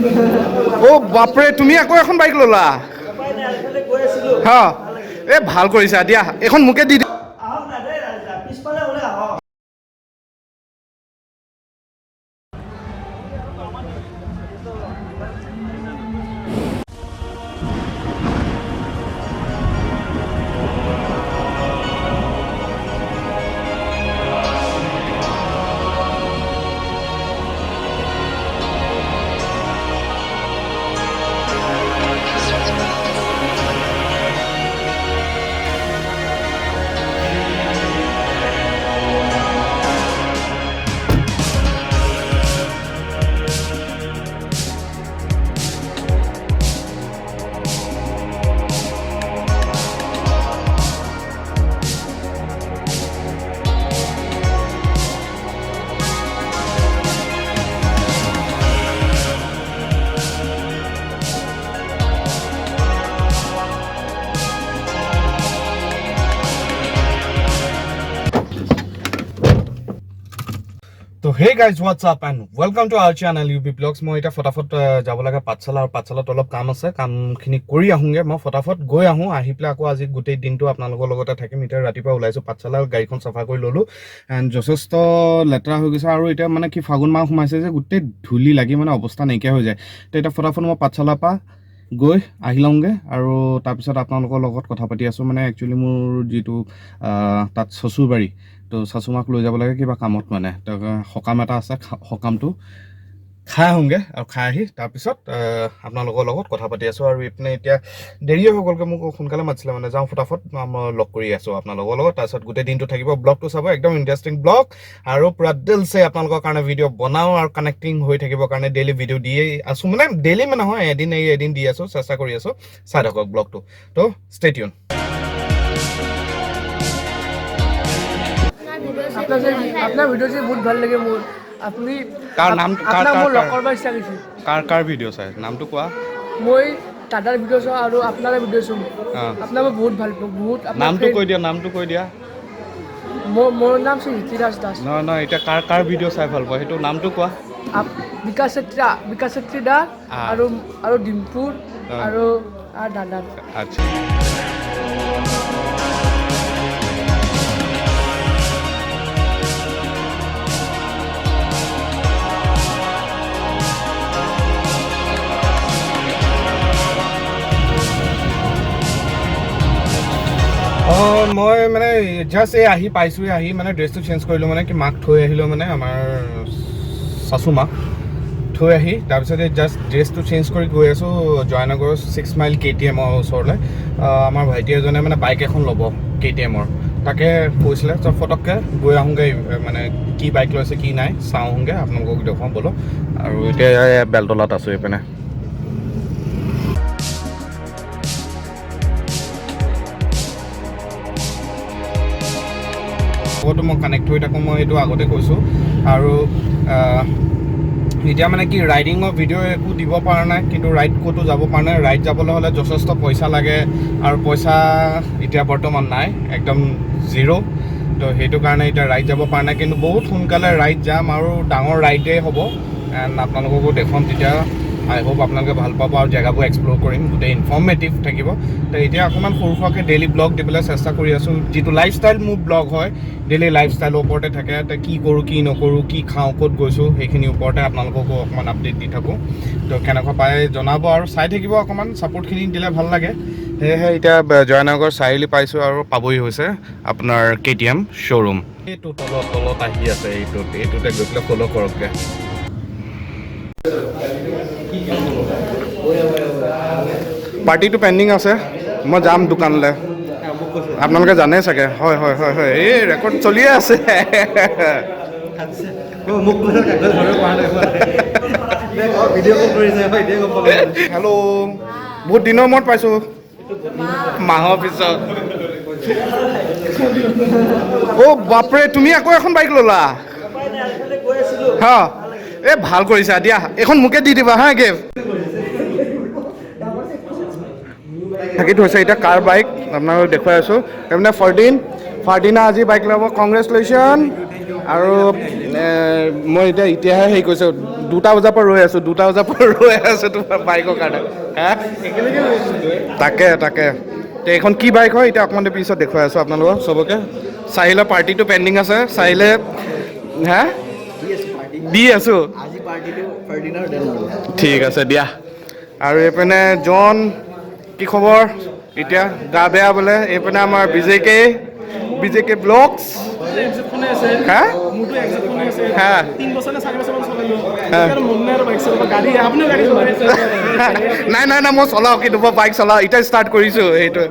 অ' বাপৰে তুমি আকৌ এখন বাইক ল'লা হা এই ভাল কৰিছা দিয়া এখন মোকে দি দিয়া So hey guys, what's up and welcome to our channel UBVlogs. মই এটা ফটাফট যাব লাগে পাঠশালা আৰু পাঠশালাত অলপ কাম আছে কামখিনি কৰি আহোঁগে মই ফটাফট গৈ আহোঁ আহি পেলাই আকৌ আজি গোটেই দিনটো আপোনালোকৰ লগতে থাকিম এতিয়া ৰাতিপুৱা ওলাইছোঁ পাঠশালাৰ গাড়ীখন চাফা কৰি ল'লোঁ এণ্ড যথেষ্ট লেতেৰা হৈ গৈছে আৰু এতিয়া মানে কি ফাগুন মাহ সোমাইছে যে গোটেই ধূলি লাগি মানে অৱস্থা নাইকিয়া হৈ যায় তো এতিয়া ফটাফট মই পাঠশালাৰ পৰা গৈ আহি লওঁগে আৰু তাৰপিছত আপোনালোকৰ লগত কথা পাতি আছোঁ মানে একচুৱেলি মোৰ যিটো তাত চচুবাৰী তো চাচুমাক লৈ যাব লাগে কিবা কামত মানে সকাম এটা আছে সকামটো খাই আহোঁগে আৰু খাই আহি তাৰপিছত আপোনালোকৰ লগত কথা পাতি আছোঁ আৰু ইপিনে এতিয়া দেৰিয়ে হৈ গ'লগৈ মোক সোনকালে মাতিছিলে মানে যাওঁ ফটাফট মই লগ কৰি আছোঁ আপোনালোকৰ লগত তাৰপিছত গোটেই দিনটো থাকিব ব্লগটো চাব একদম ইণ্টাৰেষ্টিং ব্লগ আৰু পূৰা দিলছে আপোনালোকৰ কাৰণে ভিডিঅ' বনাওঁ আৰু কানেক্টিং হৈ থাকিবৰ কাৰণে ডেইলি ভিডিঅ' দিয়ে আছোঁ মানে ডেইলি মানে নহয় এদিন দি আছোঁ চেষ্টা কৰি আছোঁ চাই থাকক ব্লগটো তো ষ্টে টিউন আপনাৰ ভিডিও যে বহুত ভাল লাগে মোৰ আপুনি কাৰ নাম কাৰ ভিডিঅ' চাই নামটো কোৱা মই দাদাৰ ভিডিঅ' চাওঁ আৰু আপোনাৰ ভিডিঅ' চাওঁ আপোনাৰ মই বহুত ভাল পাওঁ বহুত নামটো কৈ দিয়া মোৰ নাম শ্ৰী ঋতিৰাজ দাস নহয় এতিয়া কাৰ ভিডিঅ' চাই ভাল পাওঁ সেইটো নামটো কোৱা বিকাশ চেত্ৰী দা আৰু ডিম্পুৰ আৰু দাদাৰ আচ্ছা মই মানে জাষ্ট এই আহি পাইছোঁহে আহি মানে ড্ৰেছটো চেঞ্জ কৰিলোঁ মানে কি মাক থৈ আহিলোঁ মানে আমাৰ চাচু মাক থৈ আহি তাৰপিছত এই জাষ্ট ড্ৰেছটো চেঞ্জ কৰি গৈ আছোঁ জয়নগৰৰ 6 মাইল KTM ওচৰলৈ আমাৰ ভাইটি এজনে মানে বাইক এখন ল'ব KTMৰ তাকে কৈছিলে তো ফটককৈ গৈ আহোঁগৈ মানে কি বাইক লৈছে কি নাই চাওঁ আহোঁগৈ আপোনালোকক দেখুৱাম বোলো আৰু এতিয়া বেলতলাত আছোঁ এইপিনে মই কানেক্ট হৈ থাকোঁ মই এইটো আগতে কৈছোঁ আৰু এতিয়া মানে কি ৰাইডিঙৰ ভিডিঅ' একো দিব পৰা নাই কিন্তু ৰাইড ক'তো যাব পৰা নাই ৰাইড যাবলৈ হ'লে যথেষ্ট পইচা লাগে আৰু পইচা এতিয়া বৰ্তমান নাই একদম জিৰ' তো সেইটো কাৰণে এতিয়া ৰাইড যাব পৰা নাই কিন্তু বহুত সোনকালে ৰাইড যাম আৰু ডাঙৰ ৰাইডেই হ'ব এণ্ড আপোনালোককো দেখুৱাম তেতিয়া আই হোপ আপোনালোকে ভাল পাব আৰু জেগাবোৰ এক্সপ্ল'ৰ কৰিম গোটেই ইনফৰ্মেটিভ থাকিব তো এতিয়া অকণমান সৰু সুৰাকৈ ডেইলি ব্লগ দিবলৈ চেষ্টা কৰি আছোঁ যিটো লাইফষ্টাইল মোৰ ব্লগ হয় ডেইলি লাইফষ্টাইলৰ ওপৰতে থাকে তো কি কৰোঁ কি নকৰোঁ কি খাওঁ ক'ত গৈছোঁ সেইখিনিৰ ওপৰতে আপোনালোককো অকণমান আপডেট দি থাকোঁ তো কেনেকুৱা পায় জনাব আৰু চাই থাকিব অকণমান ছাপোৰ্টখিনি দিলে ভাল লাগে সেয়েহে এতিয়া জয়নগৰ চাৰিআলি পাইছোঁ আৰু পাবহি হৈছে আপোনাৰ KTM শ্ব'ৰুম এইটো তলত আহি আছে এইটোতে গৈ পেলাই ফ'ল' কৰকগৈ পাৰ্টিটো পেণ্ডিং আছে মই যাম দোকানলৈ আপোনালোকে জানে চাগে হয় এই ৰেকৰ্ড চলিয়ে আছে হেল্ল' বহুত দিনৰ মূৰত পাইছোঁ মাহৰ পিছত অ' বাপৰে তুমি আকৌ এখন বাইক ল'লা হা এই ভাল কৰিছা দিয়া এখন মোকে দি দিবা হা গিফ্ট থাকি থৈছে এতিয়া কাৰ বাইক আপোনালোকক দেখুৱাই আছোঁ তাৰমানে ফাৰ্টিনা আজি বাইক ল'ব কংগ্ৰেচুলেশ্যন আৰু মই এতিয়াহে হেৰি কৰিছোঁ 2টা বজাৰ পৰা ৰৈ আছোঁ 2টা বজাৰ পৰা ৰৈ আছোঁ তোমাৰ বাইকৰ কাৰণে হা তাকে তে এইখন কি বাইক হয় এতিয়া অকণমান পিছত দেখুৱাই আছোঁ আপোনালোকক চবকে চাহিলৰ পাৰ্টিটো পেণ্ডিং আছে চাহিলে হা দি আছোঁ ঠিক আছে দিয়া আৰু এইপিনে জন কি খবৰ এতিয়া গা বেয়া বোলে এইপিনে আমাৰ বিজেকে ব্লগছ হা হা নাই মই চলাওঁ কিন্তু মই বাইক চলাওঁ এতিয়া ষ্টাৰ্ট কৰিছোঁ সেইটোৱে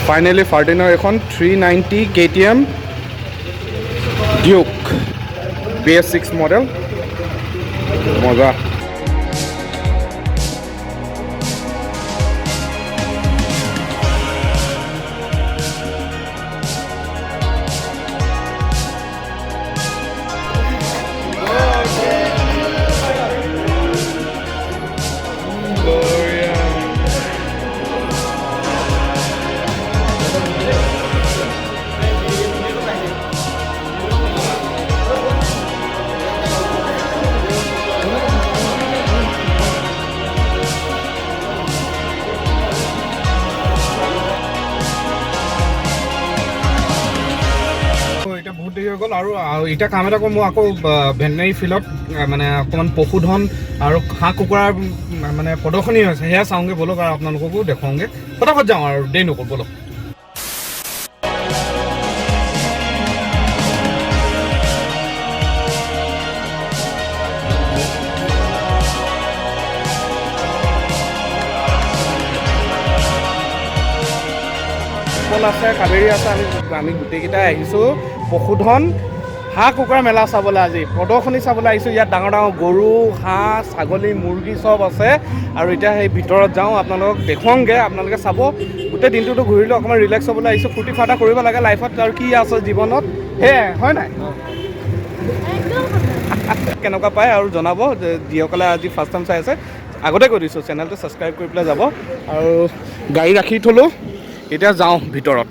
ফাইনেলি ফাৰ্টিনৰ এখন 390 KTM ডিউক BS6 মডেল মজা দেৰি হৈ গ'ল আৰু এতিয়া কাম এটা কৰোঁ মই আকৌ ভেটেনেৰী ফিল্ডত মানে অকণমান পশুধন আৰু হাঁহ কুকুৰাৰ মানে প্ৰদৰ্শনী হৈছে সেয়া চাওঁগৈ ব'লক আৰু আপোনালোককো দেখুৱাওঁগৈ ফটাফট যাওঁ আৰু দেৰি নকৰোঁ ব'লক আছে কাবেৰী আছে আমি গোটেইকেইটাই আহিছোঁ পশুধন হাঁহ কুকুৰা মেলা চাবলৈ আজি প্ৰদৰ্শনী চাবলৈ আহিছোঁ ইয়াত ডাঙৰ গৰু হাঁহ ছাগলী মুৰ্গী চব আছে আৰু এতিয়া সেই ভিতৰত যাওঁ আপোনালোকক দেখুৱাওঁগৈ আপোনালোকে চাব গোটেই দিনটোতো ঘূৰিলোঁ অকণমান ৰিলেক্স হ'বলৈ আহিছোঁ ফূৰ্তি ফাৰ্তা কৰিব লাগে লাইফত আৰু কি আছে জীৱনত সেয়াই হয় নাই কেনেকুৱা পায় আৰু জনাব যিসকলে আজি ফাৰ্ষ্ট টাইম চাই আছে আগতে কৈ দিছোঁ চেনেলটো ছাবস্ক্ৰাইব কৰি পেলাই যাব আৰু গাড়ী ৰাখি থ'লোঁ এতিয়া যাওঁ ভিতৰত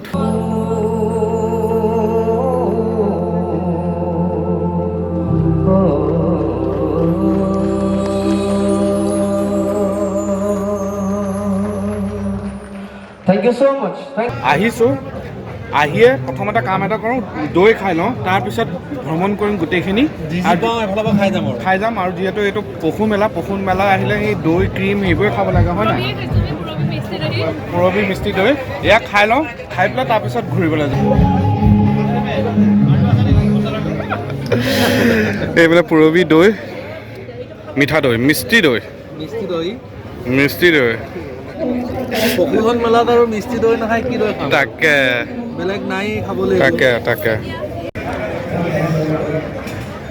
আহিছোঁ আহিয়ে প্ৰথমতে কাম এটা কৰোঁ দৈ খাই লওঁ তাৰপিছত ভ্ৰমণ কৰিম গোটেইখিনি খাই যাম আৰু যিহেতু এইটো পশু মেলা আহিলে সেই দৈ ক্ৰীম এইবোৰে খাব লাগে হয় নাই পুৰবী মিষ্টি দৈ এয়া খাই লওঁ খাই পেলাই তাৰপিছত ঘূৰিবলৈ যাওঁ এইফালে পুৰবী দৈ মিঠা দৈ মিষ্টি দৈ পশুধন মেলাত আৰু মিষ্টি দৈ নাখায় কি দৈ খাম তাকে বেলেগ নাই খাবলৈ তাকে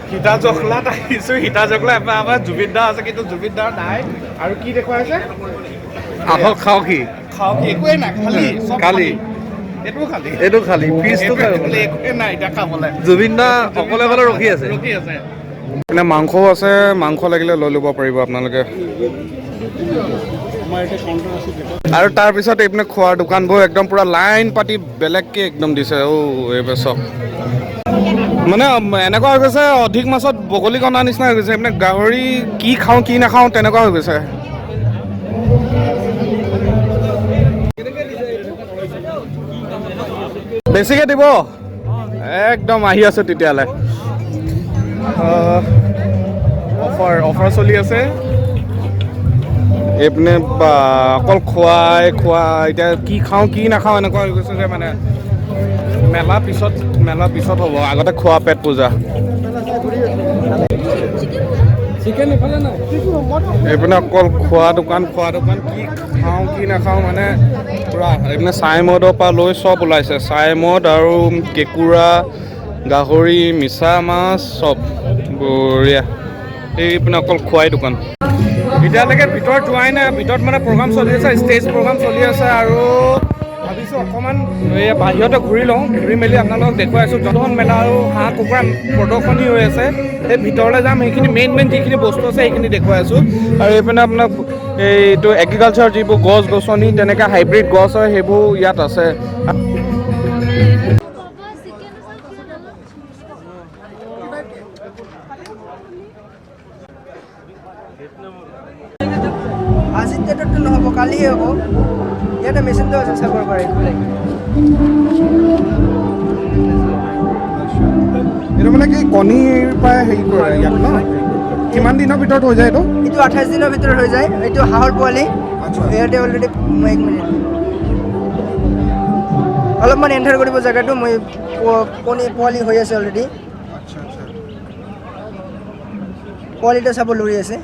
সীতা জখলাত আহিছোঁ সীতা জখলা এবাৰ আমাৰ জুবিন দা আছে কিন্তু জুবিন দা নাই আৰু কি দেখুৱাইছে আহক খাওঁ কি একোৱেই নাই খালি এইটো খালি পিচটো একোৱে নাই এতিয়া খাবলৈ জুবিন দা অকলে ৰখি আছে মানে মাংসও আছে মাংস লাগিলে লৈ ল'ব পাৰিব আপোনালোকে আৰু তাৰপিছত এইপিনে খোৱাৰ দোকানবোৰ একদম পুৰা লাইন পাতি বেলেগকৈ একদম দিছে এইবাৰ চব মানে এনেকুৱা হৈ গৈছে অধিক মাছত বগলী কণা নিচিনা হৈ গৈছে এইপিনে গাহৰি কি খাওঁ কি নাখাওঁ তেনেকুৱা হৈ গৈছে বেছিকৈ দিব একদম আহি আছে তেতিয়ালৈ অফাৰ চলি আছে এইপিনে অকল খোৱা এতিয়া কি খাওঁ কি নাখাওঁ এনেকুৱা হৈ গৈছে যে মানে মেলা পিছত হ'ব আগতে খোৱা পেট পূজা এইপিনে অকল খোৱা দোকান কি খাওঁ কি নাখাওঁ মানে পূৰা এইপিনে চাই মদৰ পৰা লৈ চব ওলাইছে চাই মদ আৰু কেঁকুৰা গাহৰি মিছা মাছ চব বঢ়িয়া এইপিনে অকল খোৱাই দোকান এতিয়ালৈকে ভিতৰত যোৱাই নাই ভিতৰত মানে প্ৰগ্ৰাম চলি আছে ষ্টেজ প্ৰগ্ৰাম চলি আছে আৰু ভাবিছোঁ অকণমান এই বাহিৰতে ঘূৰি লওঁ ঘূৰি মেলি আপোনালোকক দেখুৱাই আছোঁ যতন মেলা আৰু হাঁহ কুকুৰা প্ৰদৰ্শনী হৈ আছে সেই ভিতৰলৈ যাম সেইখিনি মেইন যিখিনি বস্তু আছে সেইখিনি দেখুৱাই আছোঁ আৰু এইপিনে আপোনাক এইটো এগ্ৰিকালচাৰ যিবোৰ গছ গছনি তেনেকৈ হাইব্ৰিড গছ হয় সেইবোৰ ইয়াত আছে আজিৰ ডেটততো নহ'ব কালিহে হ'ব ইয়াতে মেচিনটো আছে চাবৰ পাৰে এইটো মানে কি কণীৰ পৰা হেৰি কৰে ইয়াত ন কিমান দিনৰ ভিতৰত হৈ যায় এইটো এইটো 28 দিনৰ ভিতৰত হৈ যায় এইটো হাঁহৰ পোৱালি ইয়াতে অলৰেডি 1 মিনিট অলপমান এণ্টাৰ কৰিব জেগাটো মই কণী পোৱালি হৈ আছে অলৰেডি পোৱালিটা চাব লৰি আছে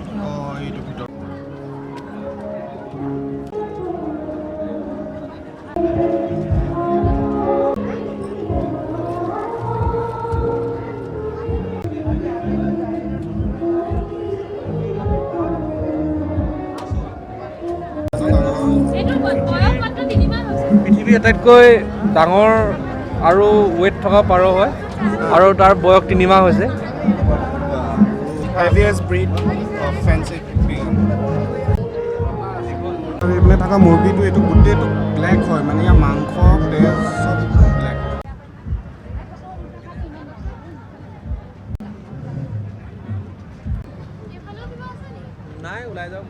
পৃথিৱীৰ আটাইতকৈ ডাঙৰ আৰু ৱেইট থকা পাৰ হয় আৰু তাৰ বয়স 3 মাহ হৈছে এইপিনে থকা মুৰ্গীটো এইটো গোটেইটো ব্লেক হয় মানে ইয়াৰ মাংস তেজ চব ব্লেক নাই ওলাই যাওক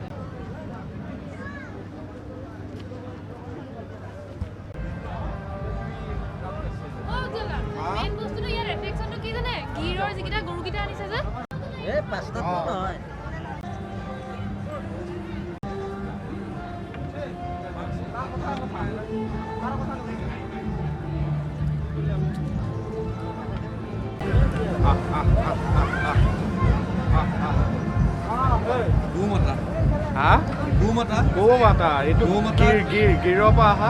গিৰৰ পৰা অহা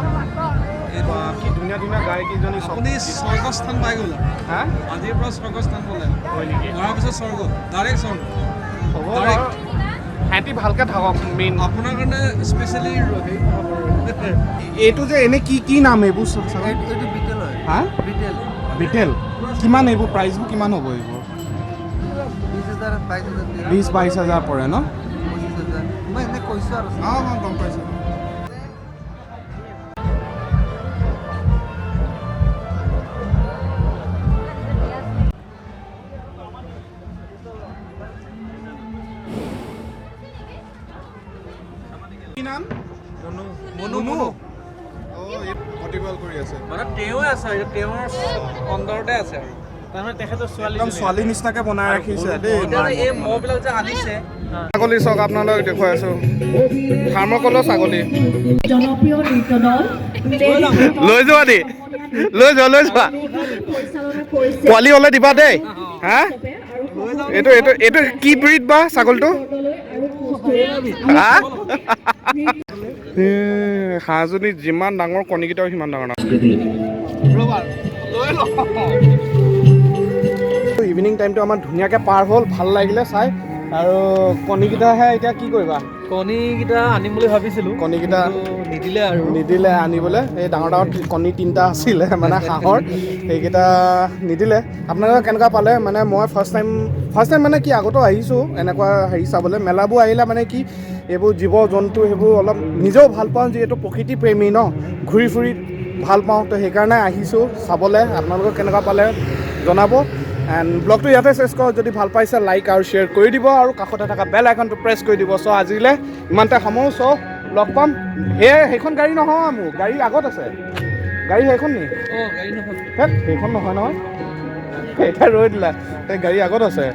কি ধুনীয়া ধুনীয়া গাই কেইজনী আপুনি স্বৰ্গস্থান পাই গ'ল হা আজিৰ পৰা স্বৰ্গস্থান পালে হয় নেকি মৰাৰ পিছত স্বৰ্গ ডাইৰেক্ট স্বৰ্গ হ'ব সিহঁতি ভালকৈ থাকক মেইন আপোনাৰ কাৰণে স্পেচিয়েলি এইটো যে এনে কি নাম এইবোৰ এইটো বিটেল হয় হা বিটেল কিমান এইবোৰ প্ৰাইচবোৰ কিমান হ'ব এইবোৰ 20,000-22,000 পৰে ন মই এনে কৈছোঁ আৰু গম পাইছোঁ কি নাম মনু প্ৰতিপাল কৰি আছে মানে তেওঁ আছে তেওঁৰ অন্তৰতে আছে আৰু তাৰমানে তেখেতৰ ছোৱালী নিচিনাকৈ বনাই ৰাখিছে দেই এই মহবিলাক যে আনিছে ছাগলী চাওক আপোনালোকক দেখুৱাই আছোঁ থাৰ্মকলৰ ছাগলী লৈ যোৱা দেই লৈ যোৱা পোৱালি হ'লে দিবা দেই হা এইটো কি ব্ৰীড বা ছাগলটো হা হাঁহজনী যিমান ডাঙৰ কণীকেইটাও সিমান ডাঙৰ ইভিনিং টাইমটো আমাৰ ধুনীয়াকৈ পাৰ হ'ল ভাল লাগিলে চাই আৰু কণীকেইটাহে এতিয়া কি কৰিবা কণীকেইটা আনিম বুলি ভাবিছিলোঁ কণীকেইটা নিদিলে আনিবলৈ এই ডাঙৰ কণী 3টা আছিলে মানে হাঁহৰ সেইকেইটা নিদিলে আপোনালোকে কেনেকুৱা পালে মানে মই ফাৰ্ষ্ট টাইম মানে কি আগতেও আহিছোঁ এনেকুৱা হেৰি চাবলৈ মেলাবোৰ আহিলে মানে কি এইবোৰ জীৱ জন্তু সেইবোৰ অলপ নিজেও ভাল পাওঁ যিহেতু প্ৰকৃতি প্ৰেমী ন ঘূৰি ফুৰি ভাল পাওঁ তো সেইকাৰণে আহিছোঁ চাবলৈ আপোনালোকক কেনেকুৱা পালে জনাব এণ্ড ব্লগটো ইয়াতে চেছ কৰক যদি ভাল পাইছে লাইক আৰু শ্বেয়াৰ কৰি দিব আৰু কাষতে থকা বেল আইকনটো প্ৰেছ কৰি দিব চ' আজিলৈ ইমানতে সময় চ' লগ পাম সেইখন গাড়ী নহয় মোৰ গাড়ী আগত আছে গাড়ী সেইখন নি সেইখন নহয় নহয় এতিয়া ৰৈ দিলা এই গাড়ী আগত আছে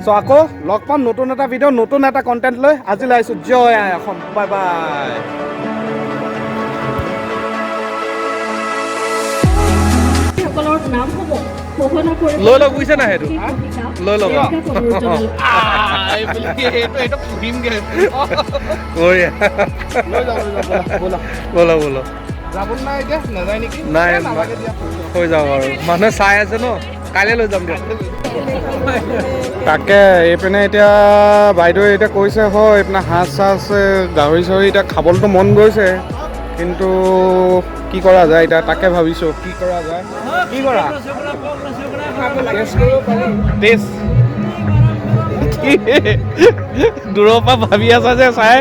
চ' আকৌ লগ পাম নতুন এটা ভিডিঅ' নতুন এটা কণ্টেণ্ট লৈ আজিলৈ আহিছোঁ জয় আই অসম বাই বাই সকলৰ নাম হ'ব লৈ লওক বুজিছে নাই সেইটো লৈ লওক ব'লা ব'লা নাই হৈ যাওক আৰু মানুহে চাই আছে ন কাইলৈ লৈ যাম দিয়ক তাকে এইপিনে এতিয়া বাইদেৱে এতিয়া কৈছে হয় এইপিনে হাঁহ চাহ গাহৰি চাহৰি এতিয়া খাবলৈতো মন গৈছে কিন্তু কি কৰা যায় এতিয়া তাকে ভাবিছোঁ কি কৰা যায় কি কৰা টেষ্ট দূৰৰ পৰা ভাবি আছা যে চাই